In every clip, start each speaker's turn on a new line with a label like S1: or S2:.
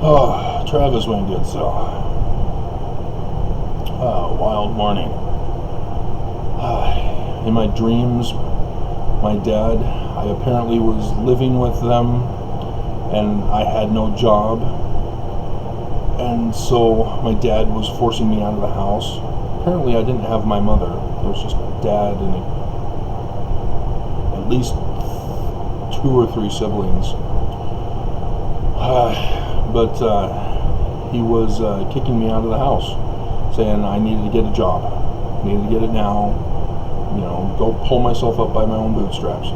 S1: Oh, Travis went good, so. Wild morning. In my dreams, my dad, I apparently was living with them, and I had no job. And so my dad was forcing me out of the house. Apparently I didn't have my mother. It was just dad and at least 2 or 3 siblings. But he was kicking me out of the house, saying I needed to get a job. Needed to get it now. Go pull myself up by my own bootstraps.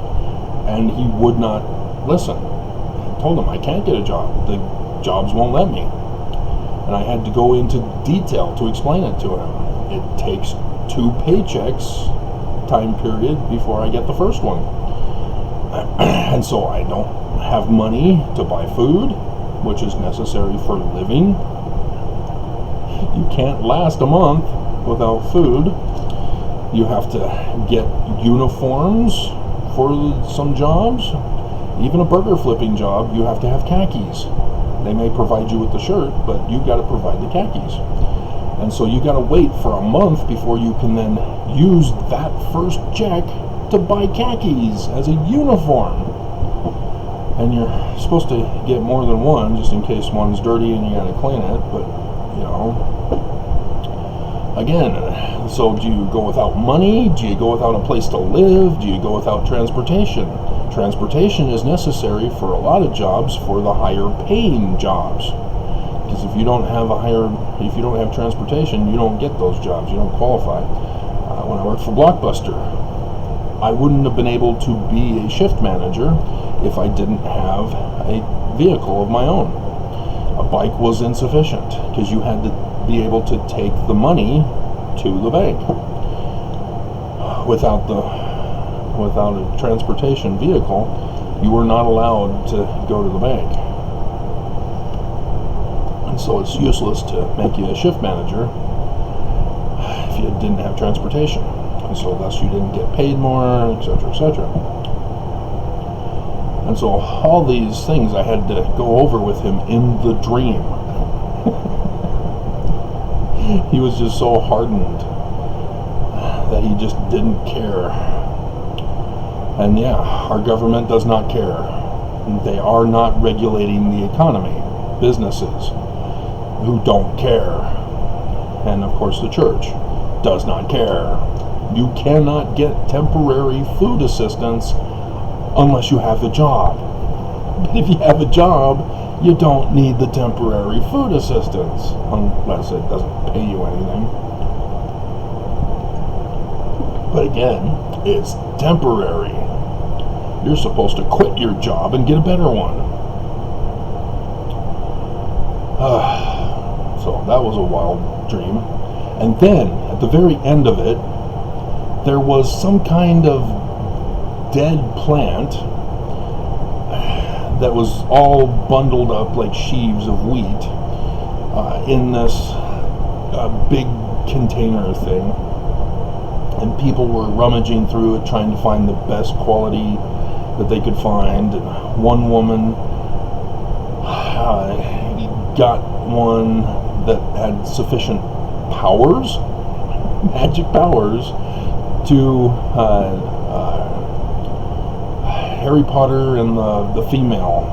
S1: And he would not listen. I told him I can't get a job. The jobs won't let me. And I had to go into detail to explain it to him. It takes 2 paychecks time period before I get the first one. And so I don't have money to buy food, which is necessary for living. You can't last a month without food. You have to get uniforms for some jobs. Even a burger flipping job, you have to have khakis. They may provide you with the shirt, but you got to provide the khakis. And so you got to wait for a month before you can then use that first check to buy khakis as a uniform. And you're supposed to get more than one, just in case one's dirty and you got to clean it. But again, so do you go without money? Do you go without a place to live? Do you go without transportation? Transportation is necessary for a lot of jobs, for the higher paying jobs. Because if you don't have transportation, you don't get those jobs. You don't qualify. When I worked for Blockbuster, I wouldn't have been able to be a shift manager if I didn't have a vehicle of my own. A bike was insufficient because you had to be able to take the money to the bank. Without a transportation vehicle, you were not allowed to go to the bank. And so it's useless to make you a shift manager if you didn't have transportation. And so thus you didn't get paid more, etc., etc. And so all these things I had to go over with him in the dream. He was just so hardened that he just didn't care. And yeah, our government does not care. They are not regulating the economy. Businesses who don't care. And of course the church does not care. You cannot get temporary food assistance unless you have a job. But if you have a job, you don't need the temporary food assistance unless it doesn't pay you anything. But again, it's temporary. You're supposed to quit your job and get a better one. So that was a wild dream. And then, at the very end of it, there was some kind of dead plant that was all bundled up like sheaves of wheat in this big container thing. And people were rummaging through it, trying to find the best quality that they could find. And one woman got one that had sufficient powers, magic powers, to Harry Potter and the female.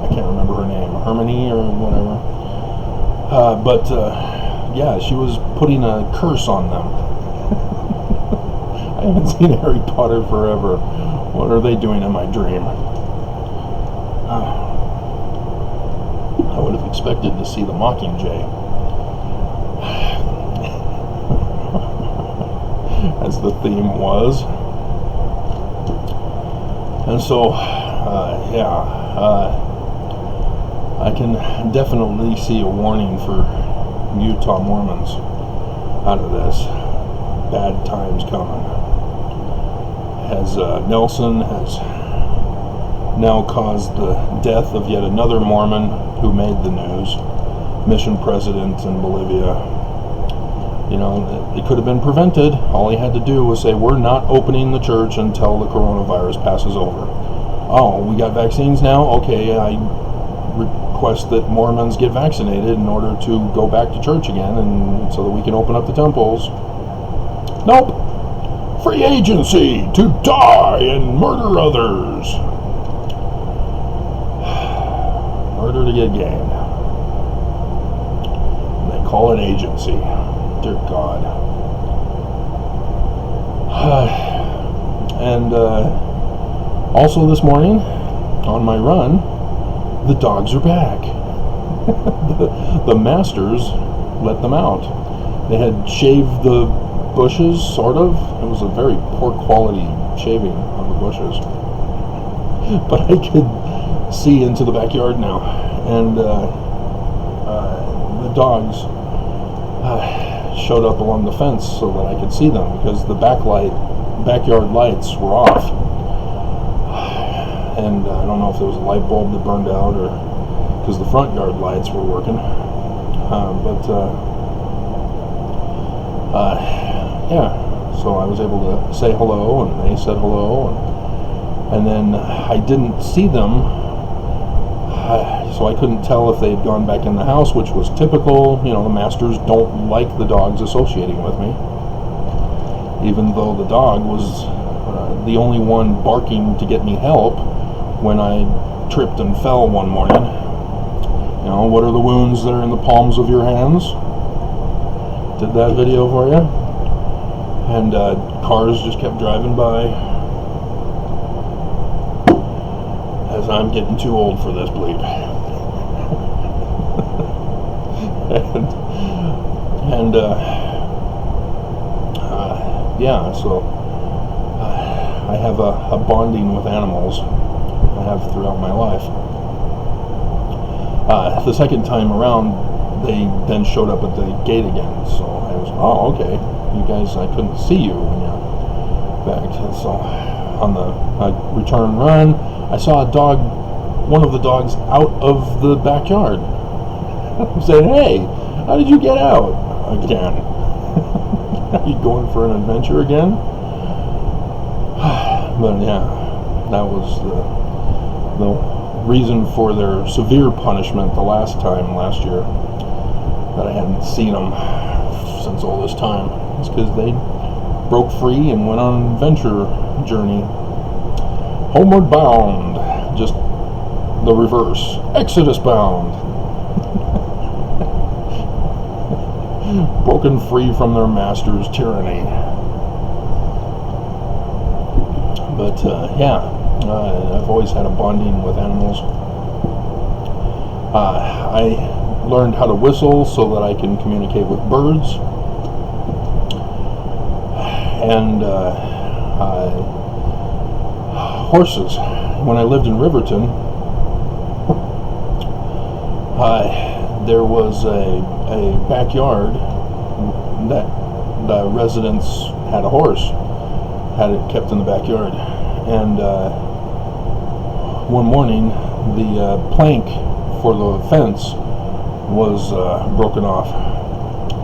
S1: I can't remember her name, Hermione or whatever. Yeah, she was putting a curse on them. I haven't seen Harry Potter forever. What are they doing in my dream? I would have expected to see the Mockingjay, as the theme was. And so, I can definitely see a warning for Utah Mormons out of this. Bad times coming. As Nelson has now caused the death of yet another Mormon who made the news, mission president in Bolivia. It could have been prevented. All he had to do was say, we're not opening the church until the coronavirus passes over. Oh, we got vaccines now? Okay, request that Mormons get vaccinated in order to go back to church again, and so that we can open up the temples. Nope. Free agency to die and murder others. Murder to get gain. And they call it agency. Dear God. And also this morning, on my run, the dogs are back. the masters let them out. They had shaved the bushes, sort of. It was a very poor quality shaving of the bushes. But I could see into the backyard now. And the dogs showed up along the fence so that I could see them, because the backyard lights were off. And I don't know if there was a light bulb that burned out, or because the front yard lights were working. Yeah, so I was able to say hello, and they said hello, and then I didn't see them, so I couldn't tell if they had gone back in the house, which was typical. You know, the masters don't like the dogs associating with me, even though the dog was the only one barking to get me help when I tripped and fell one morning. You know, what are the wounds that are in the palms of your hands? Did that video for you. And cars just kept driving by, as I'm getting too old for this bleep. and yeah, so I have a bonding with animals. I have throughout my life. The second time around, they then showed up at the gate again. So I was, oh, okay. You guys, I couldn't see you when you backed. So on the return run, I saw a dog, one of the dogs, out of the backyard. I'm saying, hey, how did you get out again? Are you going for an adventure again? But yeah, that was the reason for their severe punishment the last year, that I hadn't seen them since all this time. It's because they broke free and went on an adventure journey. Homeward bound, just the reverse. Exodus bound. Broken free from their master's tyranny. But yeah, I've always had a bonding with animals. I learned how to whistle so that I can communicate with birds. And horses. When I lived in Riverton, there was a backyard that the residents had a horse, had it kept in the backyard. And one morning, the plank for the fence was broken off,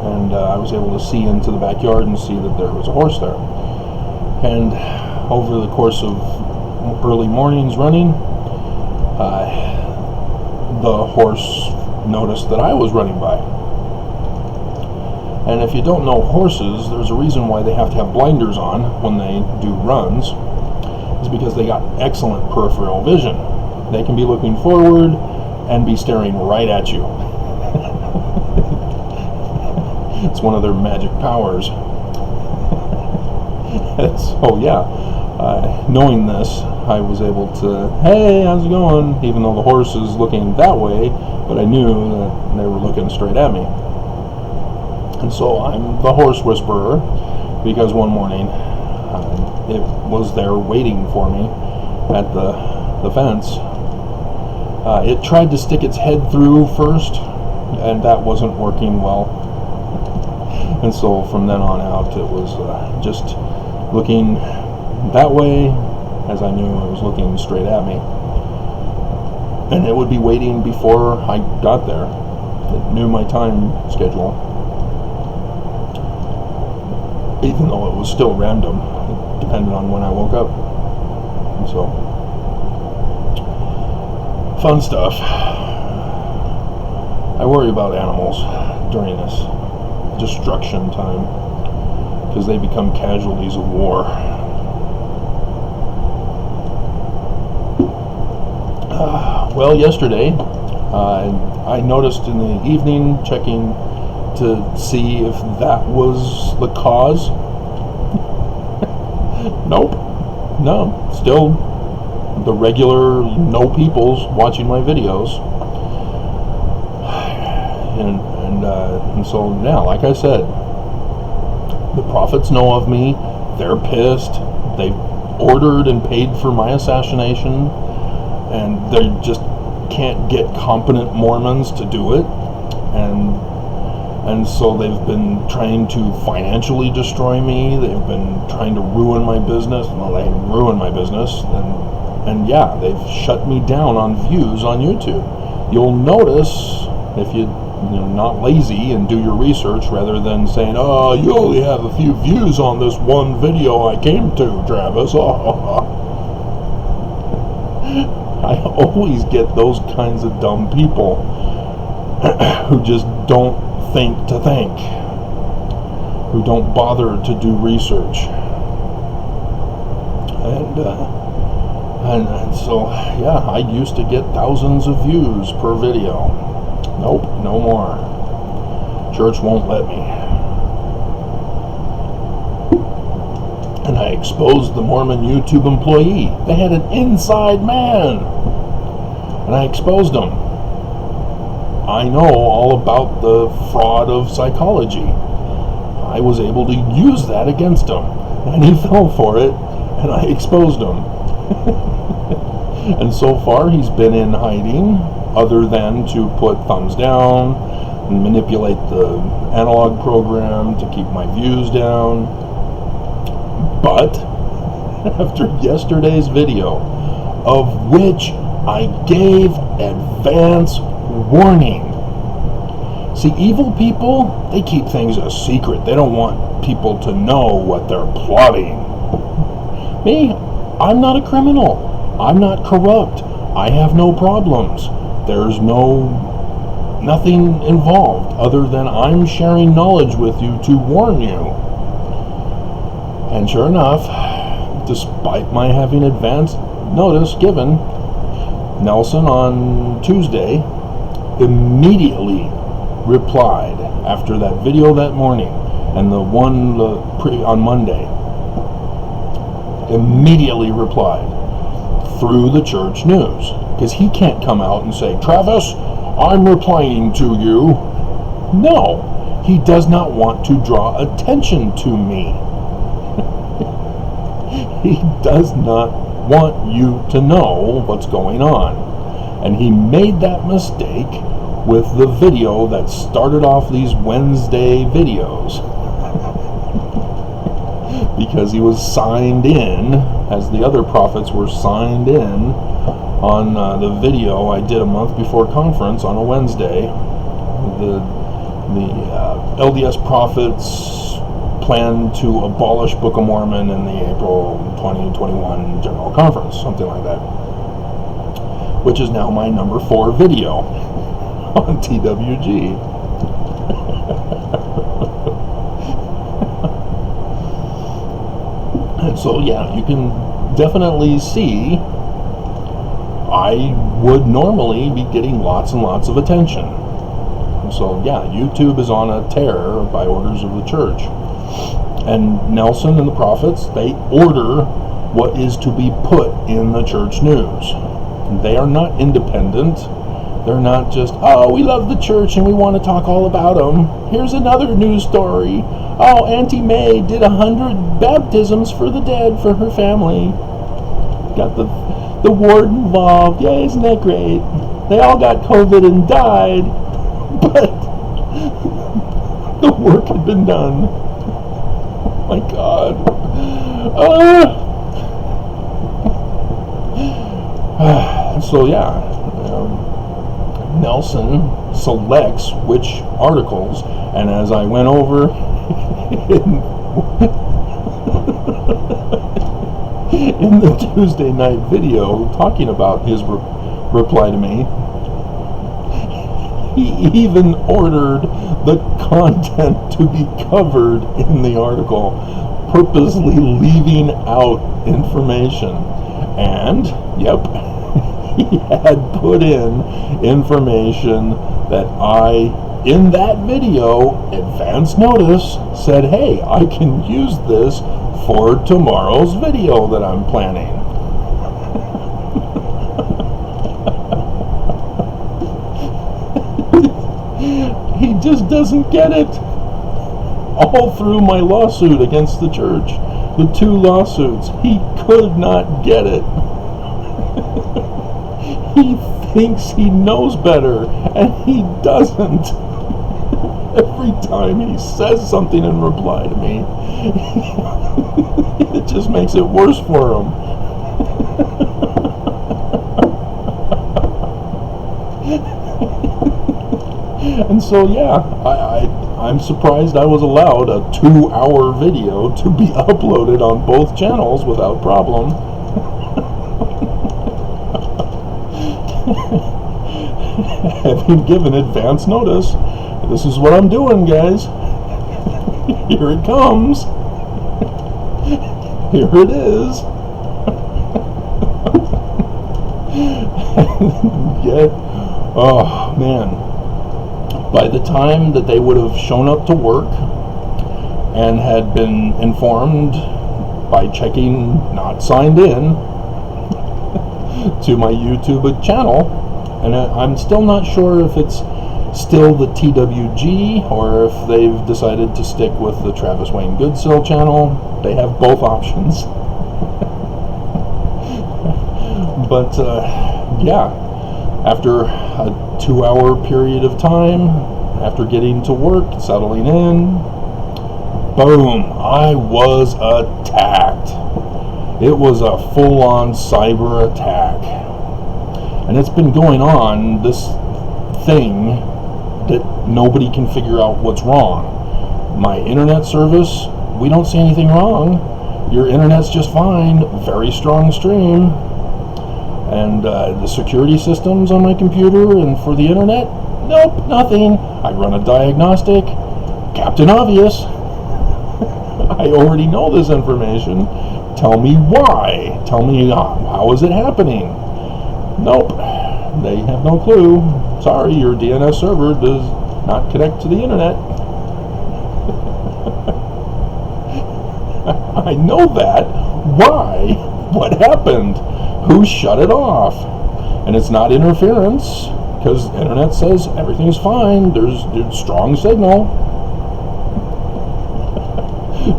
S1: and I was able to see into the backyard and see that there was a horse there. And over the course of early mornings running, the horse noticed that I was running by. And if you don't know horses, there's a reason why they have to have blinders on when they do runs. It's because they got excellent peripheral vision. They can be looking forward and be staring right at you. It's one of their magic powers. So yeah, knowing this, I was able to, hey, how's it going? Even though the horse is looking that way, but I knew that they were looking straight at me. And so I'm the horse whisperer, because one morning it was there waiting for me at the fence. It tried to stick its head through first, and that wasn't working well. And so from then on out, it was just looking that way, as I knew it was looking straight at me. And it would be waiting before I got there. It knew my time schedule, even though it was still random. It depended on when I woke up. And so, fun stuff. I worry about animals during this destruction time because they become casualties of war. Well, yesterday I noticed in the evening, checking to see if that was the cause. Nope. No. Still the regular no peoples watching my videos. And so, yeah, like I said, the prophets know of me. They're pissed. They've ordered and paid for my assassination, and they just can't get competent Mormons to do it. And so they've been trying to financially destroy me. They've been trying to ruin my business. Well, they ruined my business. And yeah, they've shut me down on views on YouTube. You'll notice, if you're not lazy and do your research rather than saying, oh, you only have a few views on this one video I came to, Travis. I always get those kinds of dumb people who just don't think to think, who don't bother to do research. And so, yeah, I used to get thousands of views per video. Nope, no more. Church won't let me. And I exposed the Mormon YouTube employee. They had an inside man. And I exposed him. I know all about the fraud of psychology. I was able to use that against him. And he fell for it, and I exposed him. And so far he's been in hiding, other than to put thumbs down and manipulate the analog program to keep my views down. But after yesterday's video, of which I gave advance warning. See, evil people, they keep things a secret. They don't want people to know what they're plotting. Me, I'm not a criminal. I'm not corrupt. I have no problems. There's nothing involved other than I'm sharing knowledge with you to warn you. And sure enough, despite my having advance notice given, Nelson on Tuesday immediately replied after that video that morning and the one on Monday. Immediately replied through the church news, because he can't come out and say, Travis, I'm replying to you. No, he does not want to draw attention to me. He does not want you to know what's going on. And he made that mistake with the video that started off these Wednesday videos. Because he was signed in, as the other prophets were signed in, on the video I did a month before conference on a Wednesday. The LDS prophets plan to abolish Book of Mormon in the April 2021 General Conference, something like that. Which is now my number 4 video on TWG. And so, yeah, you can definitely see I would normally be getting lots and lots of attention. And so, yeah, YouTube is on a tear by orders of the church. And Nelson and the prophets, they order what is to be put in the church news. They are not independent. They're not just, oh, we love the church and we want to talk all about them. Here's another news story. Oh, Auntie May did 100 baptisms for the dead for her family. Got the ward involved. Yeah, isn't that great? They all got COVID and died, but the work had been done. Oh my God. So yeah, Nelson selects which articles, and as I went over in the Tuesday night video talking about his reply to me, He even ordered the content to be covered in the article, purposely leaving out information. And, yep, he had put in information that in that video, advance notice, said, hey, I can use this for tomorrow's video that I'm planning. He just doesn't get it. All through my lawsuit against the church, the 2 lawsuits, he could not get it. He thinks he knows better, and he doesn't. Every time he says something in reply to me, it just makes it worse for him. And so, yeah, I'm surprised I was allowed a 2-hour video to be uploaded on both channels without problem. Having given advance notice, this is what I'm doing, guys. Here it comes. Here it is. Yet, oh man. By the time that they would have shown up to work and had been informed by checking not signed in to my YouTube channel, and I'm still not sure if it's still the TWG or if they've decided to stick with the Travis Wayne Goodsill channel. They have both options. But yeah, after a 2-hour period of time, after getting to work, settling in, boom, I was attacked. It was a full-on cyber attack. And it's been going on, this thing that nobody can figure out what's wrong. My internet service, we don't see anything wrong. Your internet's just fine, very strong stream. And the security systems on my computer and for the internet, nope, nothing. I run a diagnostic, Captain Obvious. I already know this information. Tell me why. Tell me how is it happening? Nope, they have no clue. Sorry, your DNS server does not connect to the internet. I know that. Why? What happened? Who shut it off? And it's not interference, because the internet says everything's fine. There's strong signal.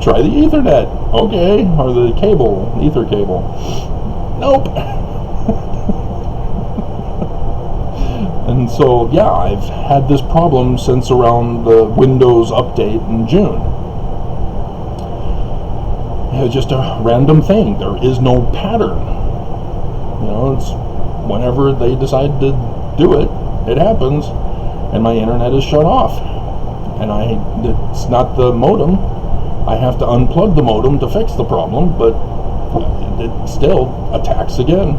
S1: Try the Ethernet. Okay, or the cable, ether cable. Nope. And so, yeah, I've had this problem since around the Windows update in June. It's just a random thing. There is no pattern. You know, it's whenever they decide to do it, it happens, and my internet is shut off. And it's not the modem. I have to unplug the modem to fix the problem, but it still attacks again.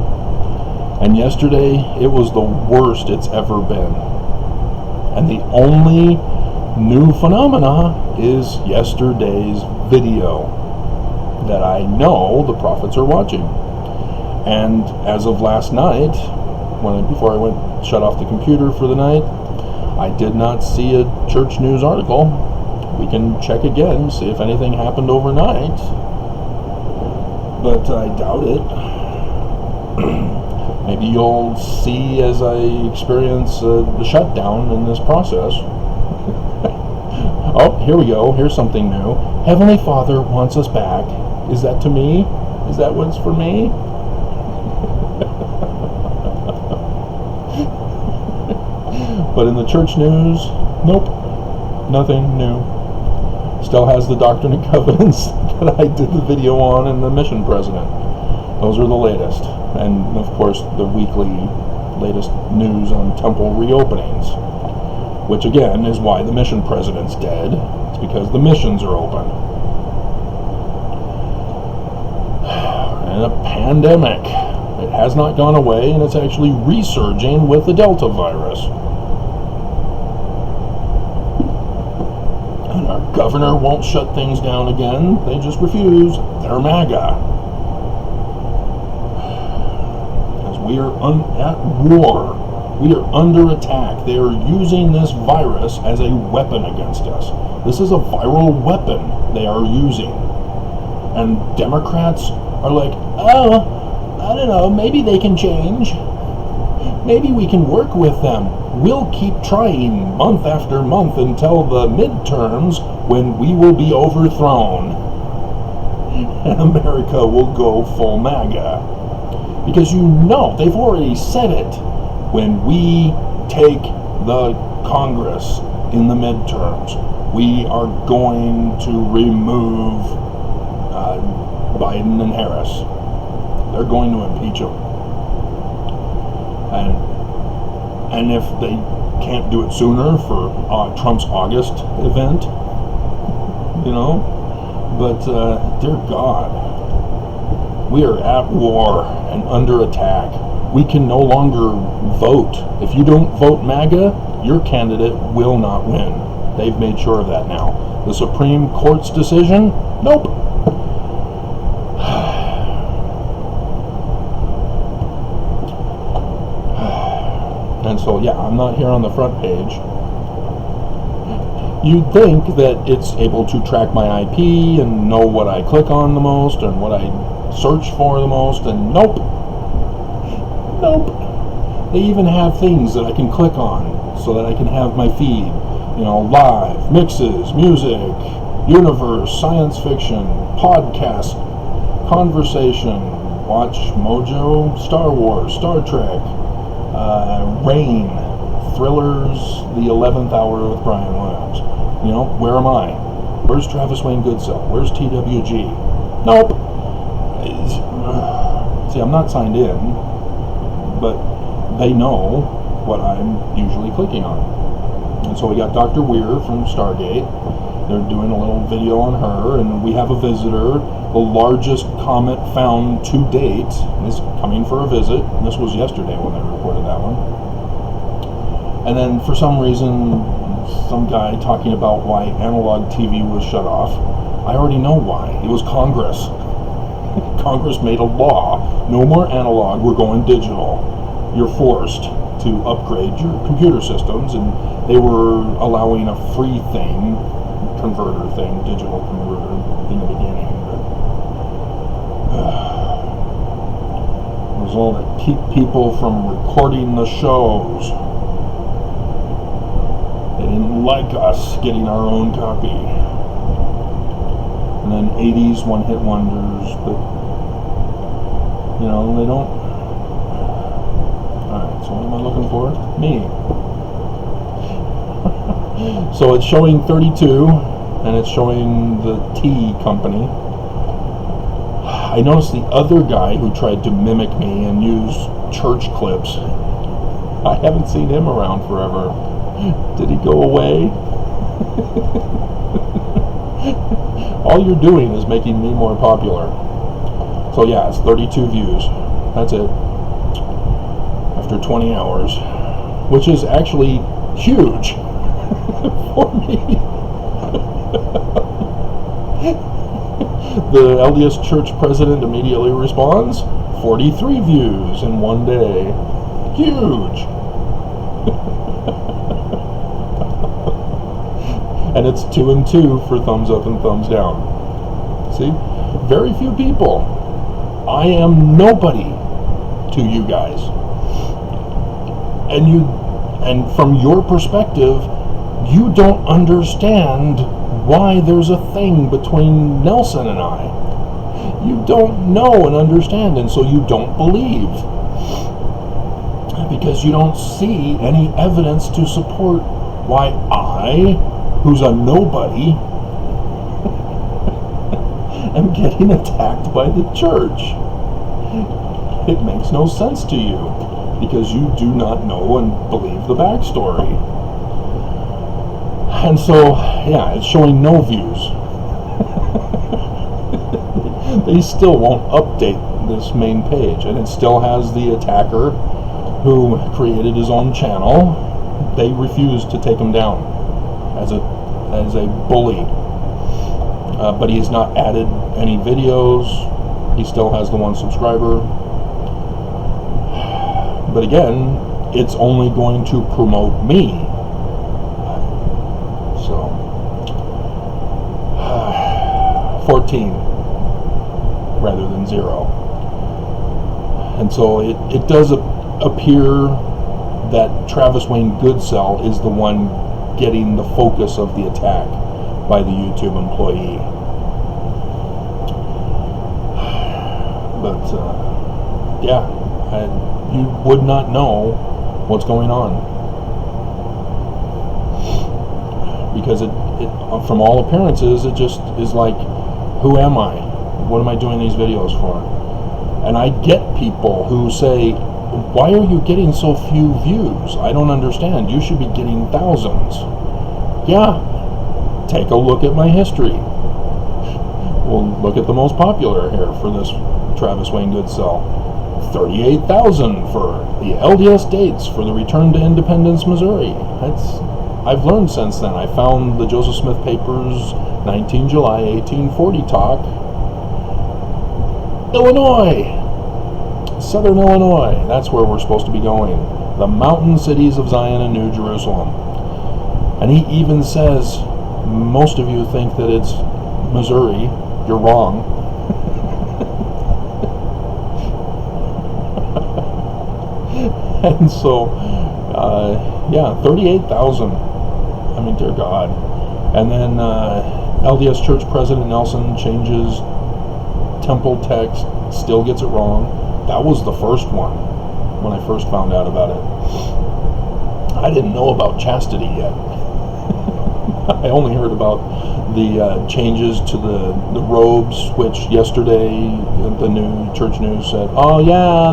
S1: And yesterday, it was the worst it's ever been. And the only new phenomena is yesterday's video that I know the prophets are watching. And as of last night, before I shut off the computer for the night, I did not see a church news article. We can check again, see if anything happened overnight. But I doubt it. Maybe you'll see as I experience the shutdown in this process. Oh, here we go. Here's something new. Heavenly Father wants us back. Is that to me? Is that what's for me? But in the church news, nope. Nothing new. Still has the Doctrine and Covenants that I did the video on and the Mission President. Those are the latest. And, of course, the weekly latest news on temple reopenings. Which, again, is why the Mission President's dead. It's because the missions are open. And a pandemic. It has not gone away, and it's actually resurging with the Delta virus. And our governor won't shut things down again. They just refuse. They're MAGA. As we are at war. We are under attack. They are using this virus as a weapon against us. This is a viral weapon they are using. And Democrats are like, oh, I don't know, maybe they can change. Maybe we can work with them. We'll keep trying month after month until the midterms when we will be overthrown. And America will go full MAGA. Because you know, they've already said it. When we take the Congress in the midterms, we are going to remove Biden and Harris. They're going to impeach them. And if they can't do it sooner for Trump's August event, you know, but dear God, we are at war and under attack. We can no longer vote. If you don't vote MAGA, your candidate will not win. They've made sure of that now. The Supreme Court's decision? Nope. And so, yeah, I'm not here on the front page. You'd think that it's able to track my IP and know what I click on the most and what I search for the most, and nope. Nope. They even have things that I can click on so that I can have my feed. You know, live, mixes, music, universe, science fiction, podcast, conversation, watch Mojo, Star Wars, Star Trek, Rain, Thrillers, The 11th Hour with Brian Williams. You know, where am I? Where's Travis Wayne Goodsell? Where's TWG? Nope. See, I'm not signed in, but they know what I'm usually clicking on. And so we got Dr. Weir from Stargate. They're doing a little video on her, and we have a visitor. The largest comet found to date is coming for a visit. This was yesterday when they reported that one. And then for some reason, some guy talking about why analog TV was shut off. I already know why. It was Congress. Congress made a law. No more analog, we're going digital. You're forced to upgrade your computer systems, and they were allowing a free thing, converter thing, digital converter in the beginning. It was all to keep people from recording the shows. They didn't like us getting our own copy. And then 80s one-hit wonders, but you know, they don't. Alright, so what am I looking for? Me. So it's showing 32, and it's showing the T company. I noticed the other guy who tried to mimic me and use church clips. I haven't seen him around forever. Did he go away? All you're doing is making me more popular. So yeah, it's 32 views. That's it. After 20 hours. Which is actually huge for me. The LDS church president immediately responds, 43 views in one day. Huge! And it's 2 and 2 for thumbs up and thumbs down. See? Very few people. I am nobody to you guys. And from your perspective, you don't understand why there's a thing between Nelson and I. You don't know and understand, and so you don't believe. Because you don't see any evidence to support why I, who's a nobody, am getting attacked by the church. It makes no sense to you, because you do not know and believe the backstory. And so, yeah, it's showing no views. They still won't update this main page, and it still has the attacker who created his own channel. They refused to take him down as a as a bully. But he has not added any videos. He still has the 1 subscriber. But again, it's only going to promote me. So, 14 rather than 0. And so it does appear that Travis Wayne Goodsell is the one getting the focus of the attack by the YouTube employee. But yeah, you would not know what's going on, because it from all appearances, it just is like, who am I? What am I doing these videos for? And I get people who say, why are you getting so few views? I don't understand. You should be getting thousands. Yeah, take a look at my history. Well, look at the most popular here for this Travis Wayne Goodsell. 38,000 for the LDS dates for the return to Independence, Missouri. I've learned since then. I found the Joseph Smith Papers 19 July 1840 talk. Illinois, Southern Illinois, that's where we're supposed to be going. The mountain cities of Zion and New Jerusalem. And he even says, most of you think that it's Missouri. You're wrong. And so, yeah, 38,000. I mean, dear God. And then LDS Church President Nelson changes temple text, still gets it wrong. That was the first one when I first found out about it. I didn't know about chastity yet. I only heard about the changes to the robes, which yesterday the new church news said, oh yeah,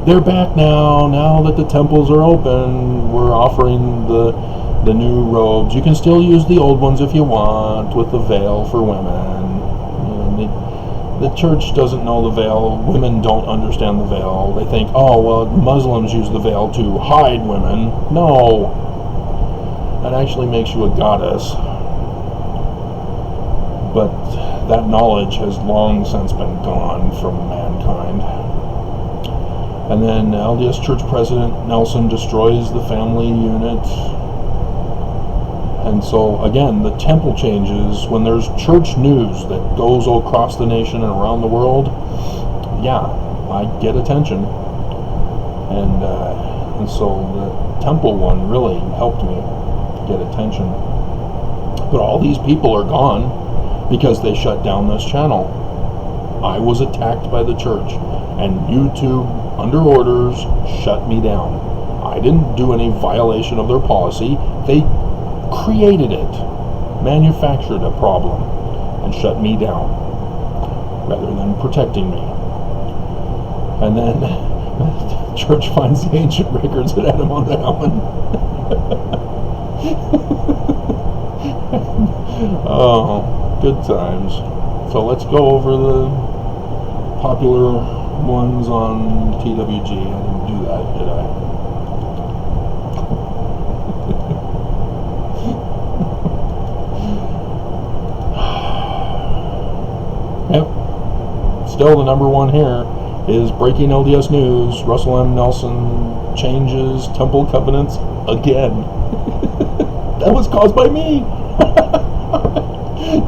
S1: they're back now that the temples are open. We're offering the new robes. You can still use the old ones if you want, with the veil for women. The church doesn't know the veil. Women don't understand the veil. They think, oh, well, Muslims use the veil to hide women. No. That actually makes you a goddess. But that knowledge has long since been gone from mankind. And then LDS Church President Nelson destroys the family unit. And so, again, the temple changes. When there's church news that goes across the nation and around the world, yeah, I get attention. And so the temple one really helped me get attention. But all these people are gone because they shut down this channel. I was attacked by the church, and YouTube, under orders, shut me down. I didn't do any violation of their policy. They created it, manufactured a problem, and shut me down rather than protecting me. And then the church finds the ancient records at Adamant Allen. Oh, good times. So let's go over the popular ones on TWG. I didn't do that, did I? Yep. Still, the number one here is breaking LDS news. Russell M. Nelson changes temple covenants again. That was caused by me.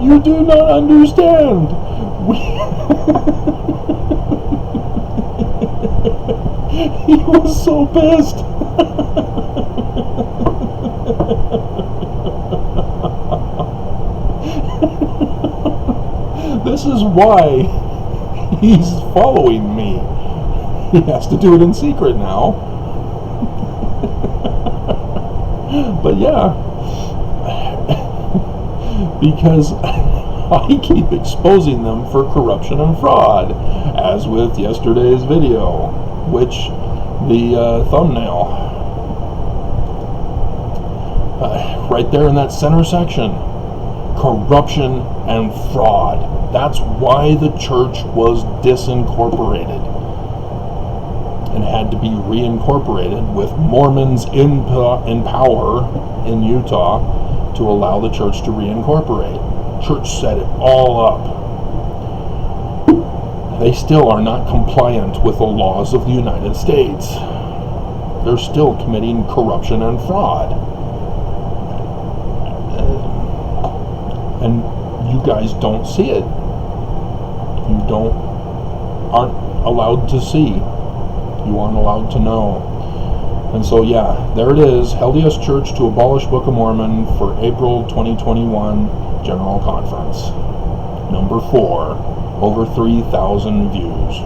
S1: You do not understand. He was so pissed. This is why he's following me. He has to do it in secret now. But yeah, because I keep exposing them for corruption and fraud, as with yesterday's video, which the thumbnail, right there in that center section, corruption and fraud. That's why the church was disincorporated and had to be reincorporated with Mormons in power in Utah to allow the church to reincorporate. Church set it all up. They still are not compliant with the laws of the United States. They're still committing corruption and fraud. And you guys don't see it. You aren't allowed to see. You aren't allowed to know. And so, yeah, there it is. LDS Church to abolish Book of Mormon for April 2021 General Conference. Number 4. Over 3,000 views.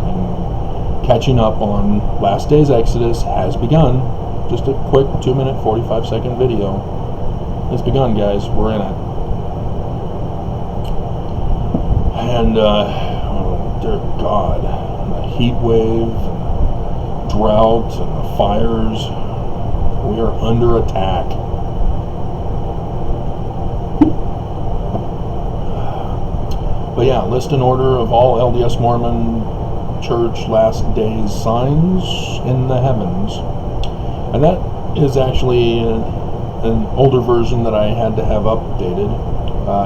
S1: And catching up on last day's Exodus has begun. Just a quick 2-minute, 45-second video. It's begun, guys. We're in it. And, oh, dear God, the heat wave, and drought, and the fires, we are under attack. But yeah, list and order of all LDS Mormon Church last days signs in the heavens. And that is actually an older version that I had to have updated.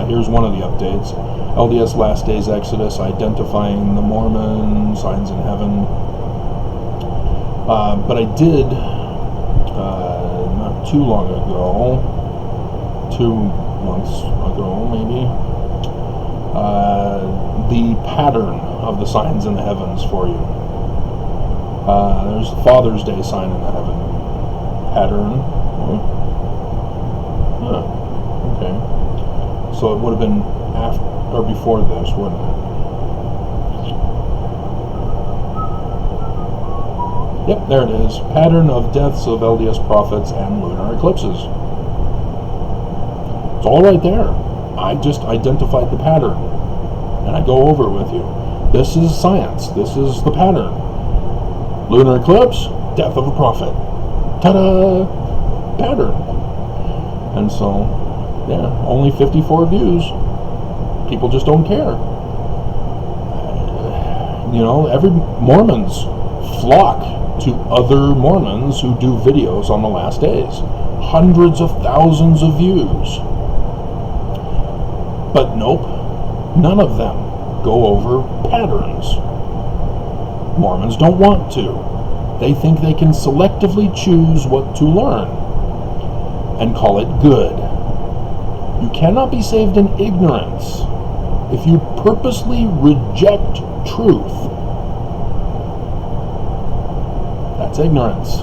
S1: Here's one of the updates. LDS Last Days Exodus, identifying the Mormon, signs in heaven. But I did, not too long ago, 2 months ago maybe, the pattern of the signs in the heavens for you. There's the Father's Day sign in the heaven. Pattern. Okay. So it would have been after or before this, wouldn't it? Yep, there it is. Pattern of deaths of LDS prophets and lunar eclipses. It's all right there. I just identified the pattern, and I go over it with you. This is science. This is the pattern. Lunar eclipse, death of a prophet. Ta-da! Pattern. And so, yeah, only 54 views. People just don't care. You know, every Mormons flock to other Mormons who do videos on the last days. Hundreds of thousands of views. But nope, none of them go over patterns. Mormons don't want to. They think they can selectively choose what to learn and call it good. You cannot be saved in ignorance if you purposely reject truth. That's ignorance.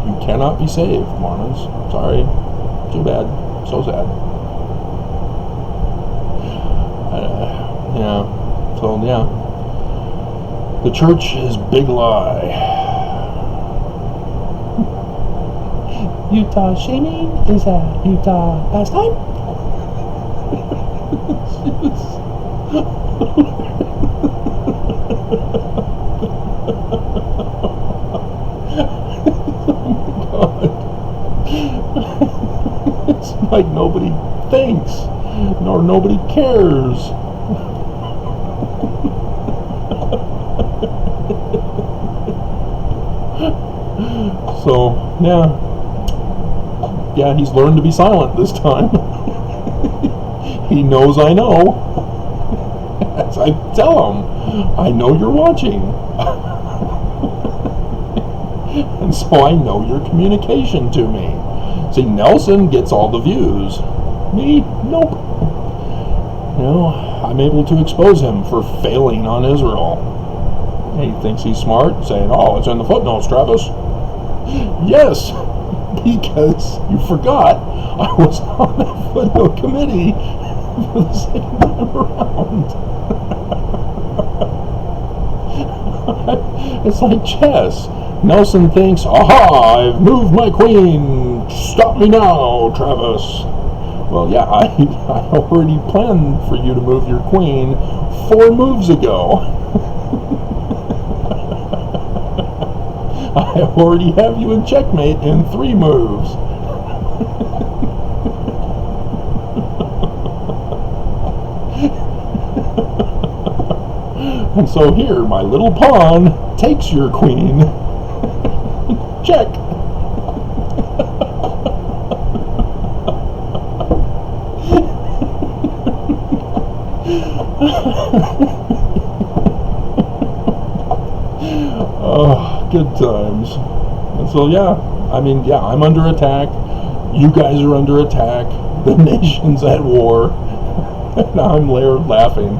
S1: You cannot be saved, Mormons. Sorry. Too bad. So sad. Yeah. So, yeah. The church is big lie. Utah shaming? Is that Utah pastime? Oh my God. It's like nobody thinks, nor nobody cares. So, yeah, he's learned to be silent this time. He knows I know. As I tell him, I know you're watching. And so I know your communication to me. See, Nelson gets all the views. Me? Nope. You know, I'm able to expose him for failing on Israel. He thinks he's smart, saying, oh, it's in the footnotes, Travis. Yes, because you forgot I was on that footnote committee for the second time around. It's like chess. Nelson thinks, aha, I've moved my queen. Stop me now, Travis. Well, yeah, I already planned for you to move your queen 4 moves ago. I already have you in checkmate in 3 moves. And so here, my little pawn takes your queen. Check. Oh, good times. And so yeah, I mean, yeah, I'm under attack. You guys are under attack. The nation's at war, and I'm there laughing.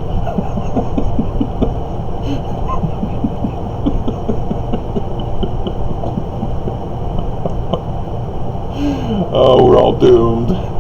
S1: Oh, we're all doomed.